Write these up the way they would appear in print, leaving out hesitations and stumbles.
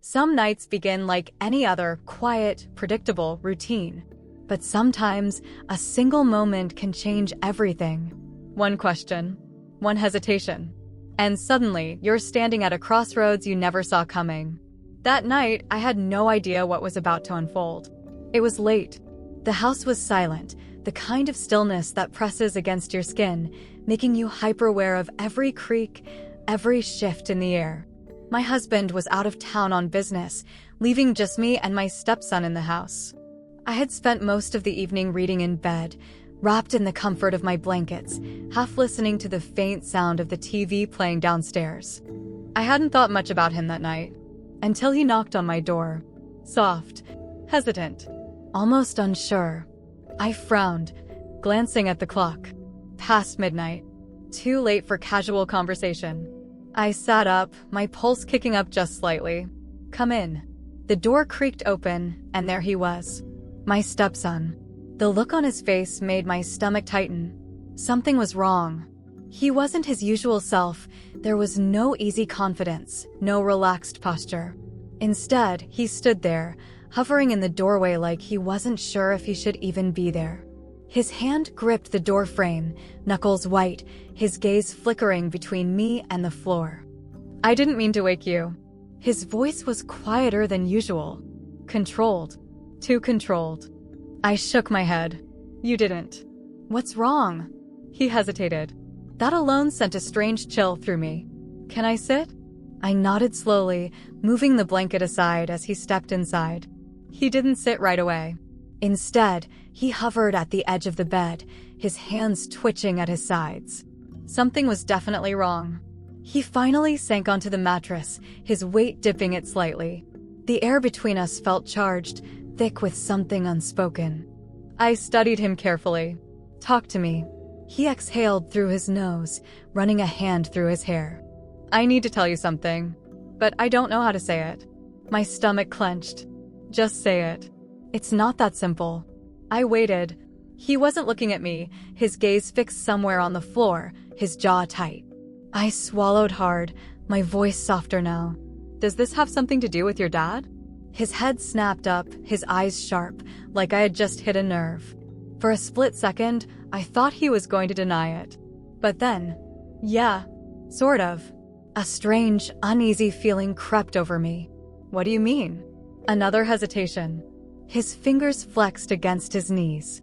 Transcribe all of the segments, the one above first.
Some nights begin like any other quiet, predictable routine. But sometimes, a single moment can change everything. One question, one hesitation, and suddenly you're standing at a crossroads you never saw coming. That night, I had no idea what was about to unfold. It was late. The house was silent, the kind of stillness that presses against your skin, making you hyper-aware of every creak, every shift in the air. My husband was out of town on business, leaving just me and my stepson in the house. I had spent most of the evening reading in bed, wrapped in the comfort of my blankets, half listening to the faint sound of the TV playing downstairs. I hadn't thought much about him that night, until he knocked on my door. Soft, hesitant, almost unsure. I frowned, glancing at the clock. Past midnight. Too late for casual conversation. I sat up, my pulse kicking up just slightly. "Come in." The door creaked open, and there he was. My stepson. The look on his face made my stomach tighten. Something was wrong. He wasn't his usual self. There was no easy confidence, no relaxed posture. Instead, he stood there, hovering in the doorway like he wasn't sure if he should even be there. His hand gripped the door frame, knuckles white, his gaze flickering between me and the floor. "I didn't mean to wake you." His voice was quieter than usual. Controlled. Too controlled. I shook my head. "You didn't." "What's wrong?" He hesitated. That alone sent a strange chill through me. "Can I sit?" I nodded slowly, moving the blanket aside as he stepped inside. He didn't sit right away. Instead, he hovered at the edge of the bed, his hands twitching at his sides. Something was definitely wrong. He finally sank onto the mattress, his weight dipping it slightly. The air between us felt charged, thick with something unspoken. I studied him carefully. "Talk to me." He exhaled through his nose, running a hand through his hair. "I need to tell you something, but I don't know how to say it." My stomach clenched. "Just say it." "It's not that simple." I waited. He wasn't looking at me, his gaze fixed somewhere on the floor, his jaw tight. I swallowed hard, my voice softer now. "Does this have something to do with your dad?" His head snapped up, his eyes sharp, like I had just hit a nerve. For a split second, I thought he was going to deny it. But then, yeah, sort of. A strange, uneasy feeling crept over me. "What do you mean?" Another hesitation. His fingers flexed against his knees.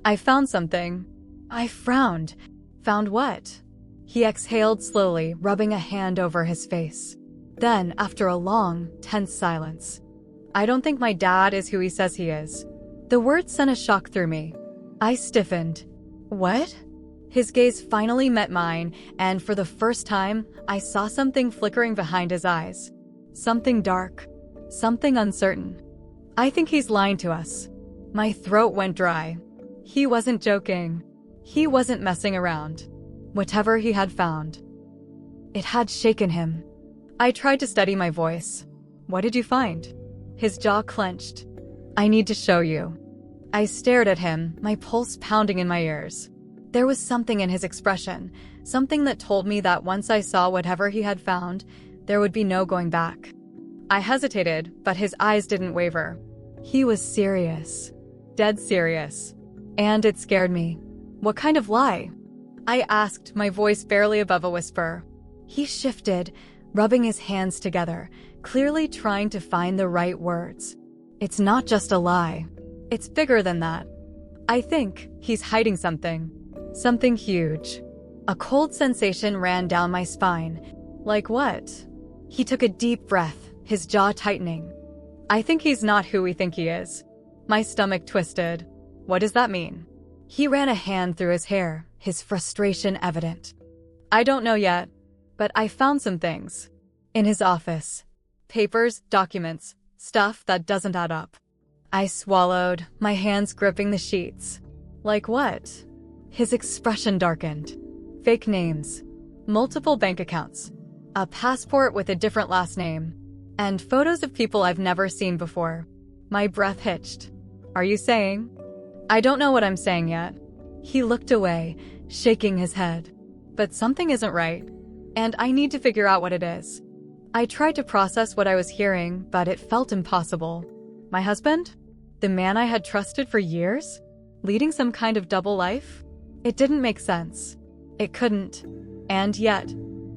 "I found something." I frowned. "Found what?" He exhaled slowly, rubbing a hand over his face. Then, after a long, tense silence, "I don't think my dad is who he says he is." The word sent a shock through me. I stiffened. "What?" His gaze finally met mine, and for the first time, I saw something flickering behind his eyes. Something dark. Something uncertain. "I think he's lying to us." My throat went dry. He wasn't joking. He wasn't messing around. Whatever he had found, it had shaken him. I tried to steady my voice. "What did you find?" His jaw clenched. "I need to show you." I stared at him, my pulse pounding in my ears. There was something in his expression, something that told me that once I saw whatever he had found, there would be no going back. I hesitated, but his eyes didn't waver. He was serious. Dead serious. And it scared me. "What kind of lie?" I asked, my voice barely above a whisper. He shifted, rubbing his hands together, clearly trying to find the right words. "It's not just a lie. It's bigger than that. I think he's hiding something. Something huge." A cold sensation ran down my spine. "Like what?" He took a deep breath, his jaw tightening. "I think he's not who we think he is." My stomach twisted. "What does that mean?" He ran a hand through his hair, his frustration evident. "I don't know yet, but I found some things. In his office. Papers, documents, stuff that doesn't add up." I swallowed, my hands gripping the sheets. "Like what?" His expression darkened. "Fake names. Multiple bank accounts. A passport with a different last name. And photos of people I've never seen before." My breath hitched. "Are you saying?" "I don't know what I'm saying yet." He looked away, shaking his head. "But something isn't right. And I need to figure out what it is." I tried to process what I was hearing, but it felt impossible. My husband? The man I had trusted for years? Leading some kind of double life? It didn't make sense. It couldn't. And yet,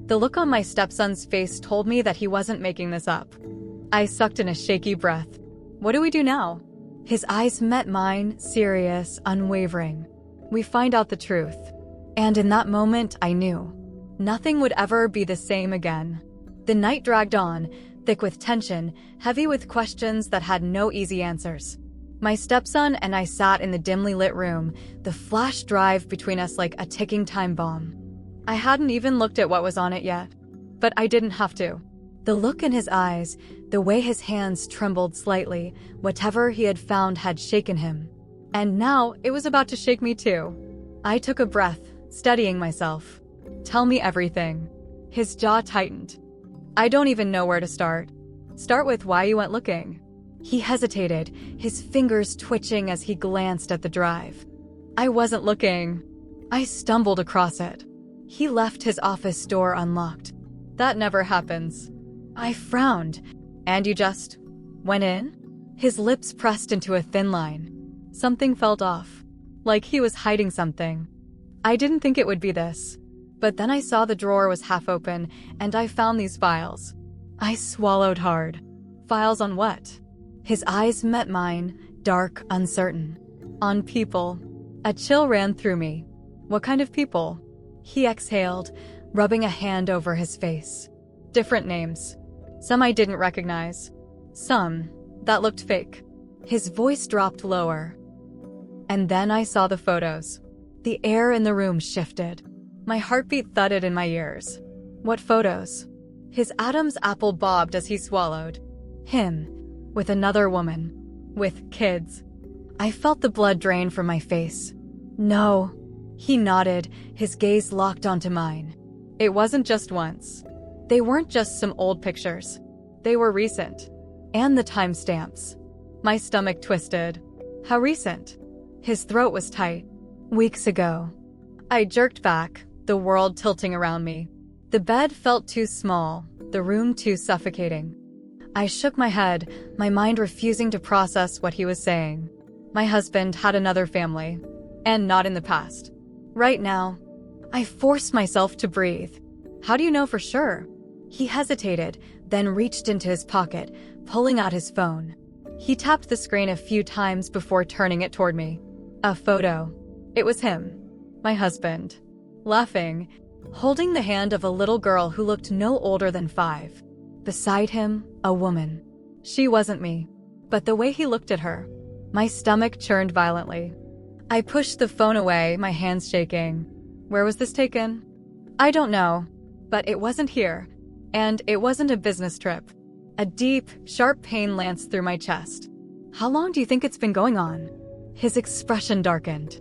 the look on my stepson's face told me that he wasn't making this up. I sucked in a shaky breath. What do we do now? His eyes met mine, serious, unwavering. We find out the truth. And in that moment, I knew. Nothing would ever be the same again. The night dragged on, thick with tension, heavy with questions that had no easy answers. My stepson and I sat in the dimly lit room, the flash drive between us like a ticking time bomb. I hadn't even looked at what was on it yet. But I didn't have to. The look in his eyes, the way his hands trembled slightly, whatever he had found had shaken him. And now it was about to shake me too. I took a breath, steadying myself. Tell me everything. His jaw tightened. I don't even know where to start. Start with why you went looking. He hesitated, his fingers twitching as he glanced at the drive. I wasn't looking. I stumbled across it. He left his office door unlocked. That never happens. I frowned. And you just went in? His lips pressed into a thin line. Something felt off. Like he was hiding something. I didn't think it would be this. But then I saw the drawer was half open, and I found these files. I swallowed hard. Files on what? His eyes met mine, dark, uncertain. On people. A chill ran through me. What kind of people? He exhaled, rubbing a hand over his face. Different names. Some I didn't recognize. Some that looked fake. His voice dropped lower. And then I saw the photos. The air in the room shifted. My heartbeat thudded in my ears. What photos? His Adam's apple bobbed as he swallowed. Him. With another woman. With kids. I felt the blood drain from my face. No. He nodded, his gaze locked onto mine. It wasn't just once. They weren't just some old pictures. They were recent. And the timestamps. My stomach twisted. How recent? His throat was tight. Weeks ago. I jerked back, the world tilting around me. The bed felt too small, the room too suffocating. I shook my head, my mind refusing to process what he was saying. My husband had another family. And not in the past. Right now. I forced myself to breathe. How do you know for sure? He hesitated, then reached into his pocket, pulling out his phone. He tapped the screen a few times before turning it toward me. A photo. It was him. My husband. Laughing, holding the hand of a little girl who looked no older than 5. Beside him, a woman. She wasn't me. But the way he looked at her. My stomach churned violently. I pushed the phone away, my hands shaking. Where was this taken? I don't know. But it wasn't here. And it wasn't a business trip. A deep, sharp pain lanced through my chest. How long do you think it's been going on? His expression darkened.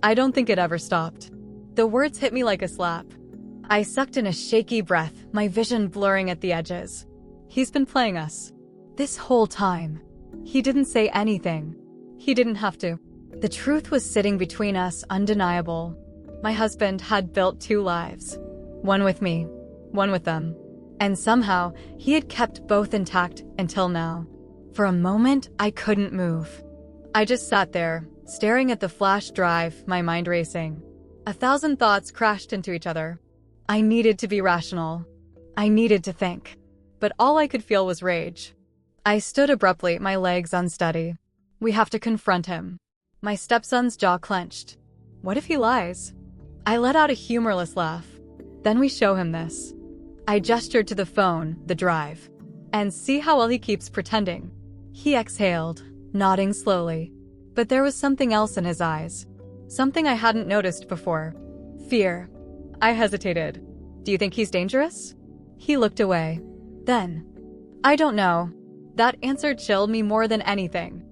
I don't think it ever stopped. The words hit me like a slap. I sucked in a shaky breath, my vision blurring at the edges. He's been playing us. This whole time. He didn't say anything. He didn't have to. The truth was sitting between us, undeniable. My husband had built 2 lives. One with me, one with them. And somehow, he had kept both intact until now. For a moment, I couldn't move. I just sat there, staring at the flash drive, my mind racing. 1,000 thoughts crashed into each other. I needed to be rational. I needed to think. But all I could feel was rage. I stood abruptly, my legs unsteady. We have to confront him. My stepson's jaw clenched. What if he lies? I let out a humorless laugh. Then we show him this. I gestured to the phone, the drive. And see how well he keeps pretending. He exhaled, nodding slowly. But there was something else in his eyes. Something I hadn't noticed before. Fear. I hesitated. Do you think he's dangerous? He looked away. Then. I don't know. That answer chilled me more than anything.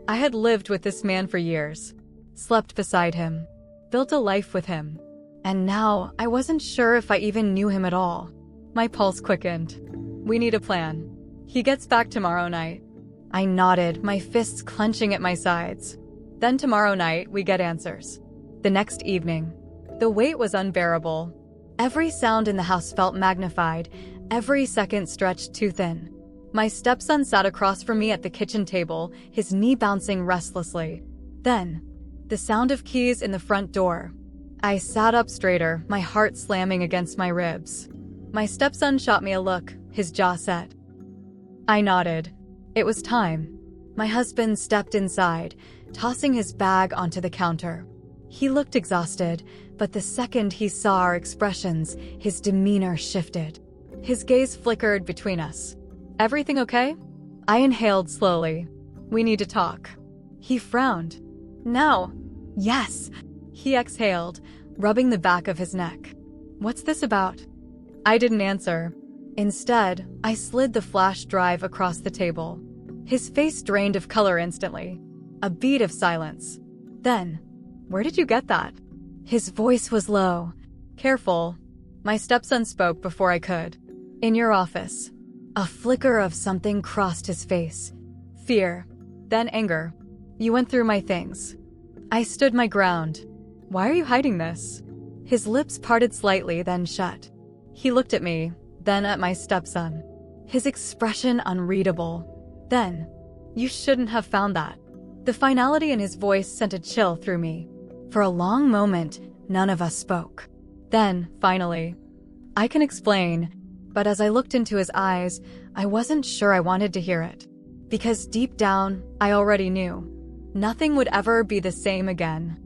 I had lived with this man for years. Slept beside him. Built a life with him. And now, I wasn't sure if I even knew him at all. My pulse quickened. We need a plan. He gets back tomorrow night. I nodded, my fists clenching at my sides. Then tomorrow night, we get answers. The next evening. The weight was unbearable. Every sound in the house felt magnified. Every second stretched too thin. My stepson sat across from me at the kitchen table, his knee bouncing restlessly. Then, the sound of keys in the front door. I sat up straighter, my heart slamming against my ribs. My stepson shot me a look, his jaw set. I nodded. It was time. My husband stepped inside, tossing his bag onto the counter. He looked exhausted, but the second he saw our expressions, his demeanor shifted. His gaze flickered between us. Everything okay? I inhaled slowly. We need to talk. He frowned. No. Yes. He exhaled, rubbing the back of his neck. What's this about? I didn't answer. Instead, I slid the flash drive across the table. His face drained of color instantly. A beat of silence. Then, where did you get that? His voice was low. Careful. My stepson spoke before I could. In your office. A flicker of something crossed his face. Fear. Then anger. You went through my things. I stood my ground. Why are you hiding this? His lips parted slightly, then shut. He looked at me, then at my stepson. His expression unreadable. Then, you shouldn't have found that. The finality in his voice sent a chill through me. For a long moment, none of us spoke. Then, finally, I can explain, but as I looked into his eyes, I wasn't sure I wanted to hear it. Because deep down, I already knew. Nothing would ever be the same again.